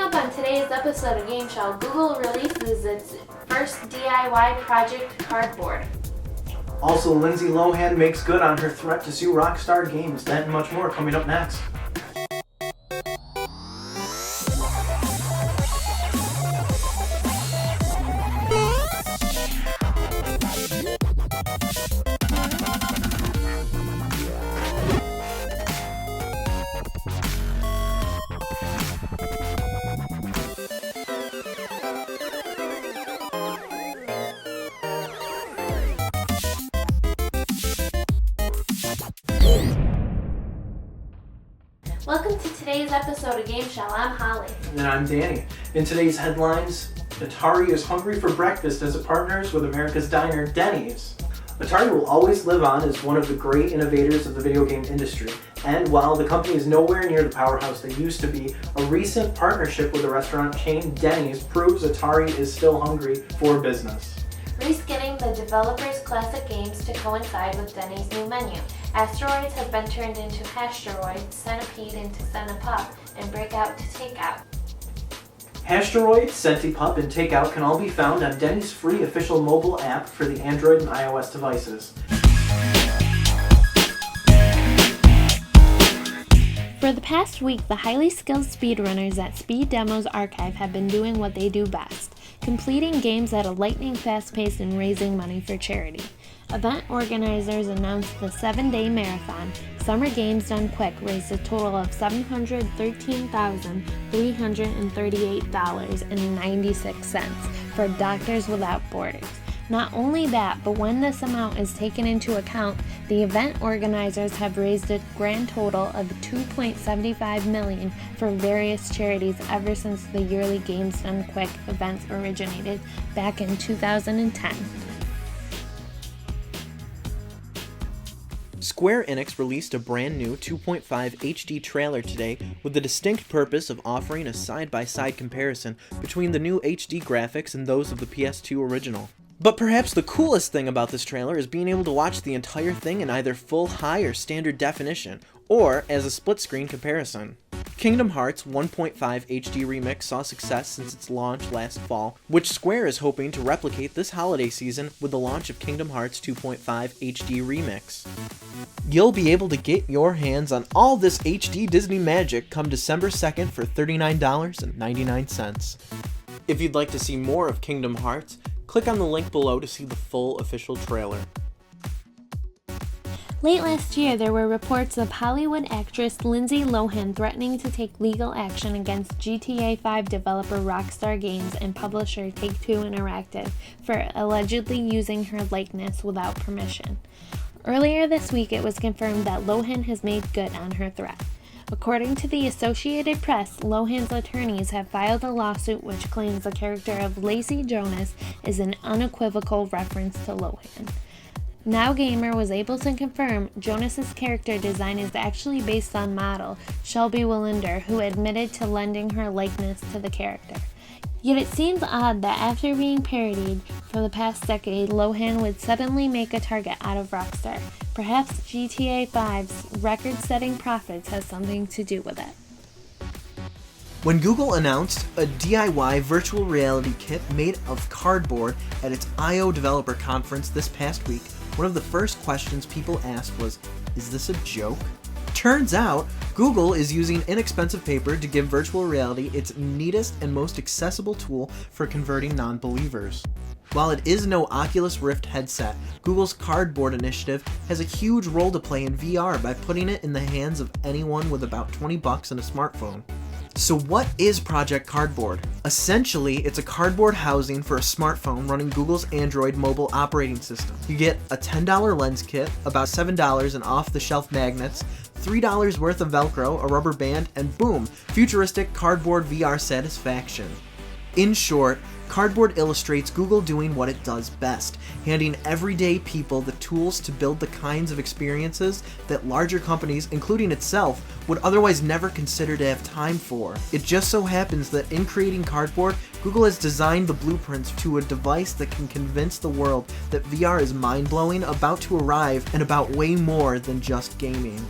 up on today's episode of GameShell, Google releases its first DIY project, Cardboard. Also, Lindsay Lohan makes good on her threat to sue Rockstar Games. That and much more coming up next. Welcome to today's episode of GameShell. I'm Holly. And I'm Danny. In today's headlines, Atari is hungry for breakfast as it partners with America's Diner, Denny's. Atari will always live on as one of the great innovators of the video game industry. And while the company is nowhere near the powerhouse they used to be, a recent partnership with the restaurant chain Denny's proves Atari is still hungry for business. Reskinning the developers' classic games to coincide with Denny's new menu. Asteroids have been turned into Hashtroids, Centipede into Centipup, and Breakout to Takeout. Hashtroid, Centipup, and Takeout can all be found on Denny's free official mobile app for the Android and iOS devices. For the past week, the highly skilled speedrunners at Speed Demos Archive have been doing what they do best, completing games at a lightning-fast pace and raising money for charity. Event organizers announced the 7-day marathon, Summer Games Done Quick, raised a total of $713,338.96 for Doctors Without Borders. Not only that, but when this amount is taken into account, the event organizers have raised a grand total of $2.75 million for various charities ever since the yearly Games Done Quick events originated back in 2010. Square Enix released a brand new 2.5 HD trailer today with the distinct purpose of offering a side-by-side comparison between the new HD graphics and those of the PS2 original. But perhaps the coolest thing about this trailer is being able to watch the entire thing in either full high or standard definition, or as a split-screen comparison. Kingdom Hearts 1.5 HD Remix saw success since its launch last fall, which Square is hoping to replicate this holiday season with the launch of Kingdom Hearts 2.5 HD Remix. You'll be able to get your hands on all this HD Disney magic come December 2nd for $39.99. If you'd like to see more of Kingdom Hearts, click on the link below to see the full official trailer. Late last year, there were reports of Hollywood actress Lindsay Lohan threatening to take legal action against GTA 5 developer Rockstar Games and publisher Take-Two Interactive for allegedly using her likeness without permission. Earlier this week, it was confirmed that Lohan has made good on her threat. According to the Associated Press, Lohan's attorneys have filed a lawsuit which claims the character of Lacey Jonas is an unequivocal reference to Lohan. Now Gamer was able to confirm Jonas's character design is actually based on model Shelby Willinder, who admitted to lending her likeness to the character. Yet it seems odd that after being parodied for the past decade, Lohan would suddenly make a target out of Rockstar. Perhaps GTA 5's record-setting profits has something to do with it. When Google announced a DIY virtual reality kit made of cardboard at its I/O developer conference this past week, one of the first questions people asked was, is this a joke? Turns out, Google is using inexpensive paper to give virtual reality its neatest and most accessible tool for converting non-believers. While it is no Oculus Rift headset, Google's Cardboard initiative has a huge role to play in VR by putting it in the hands of anyone with about $20 and a smartphone. So what is Project Cardboard? Essentially, it's a cardboard housing for a smartphone running Google's Android mobile operating system. You get a $10 lens kit, about $7 in off-the-shelf magnets, $3 worth of Velcro, a rubber band, and boom, futuristic cardboard VR satisfaction. In short, Cardboard illustrates Google doing what it does best, handing everyday people the tools to build the kinds of experiences that larger companies, including itself, would otherwise never consider to have time for. It just so happens that in creating Cardboard, Google has designed the blueprints to a device that can convince the world that VR is mind-blowing, about to arrive, and about way more than just gaming.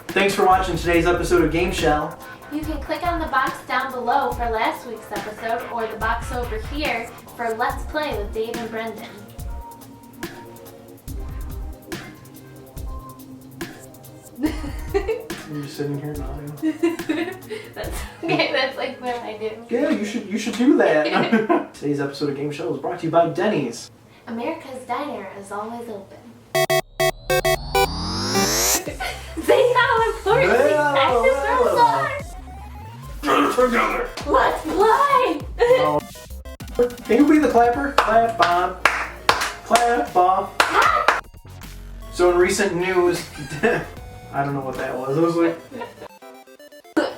Thanks for watching today's episode of GameShell. You can click on the box down below for last week's episode or the box over here for Let's Play with Dave and Brendan. You're just sitting here nodding. That's okay, that's like what I do. Yeah, you should do that. Today's episode of GameShell is brought to you by Denny's. America's Diner is always open. See how important these dinosaurs are? Put it together. Let's play! Oh. Can you be the clapper? Clap off. Clap off. So in recent news, I don't know what that was. I was like,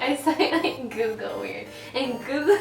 I saw it like Google weird. And Google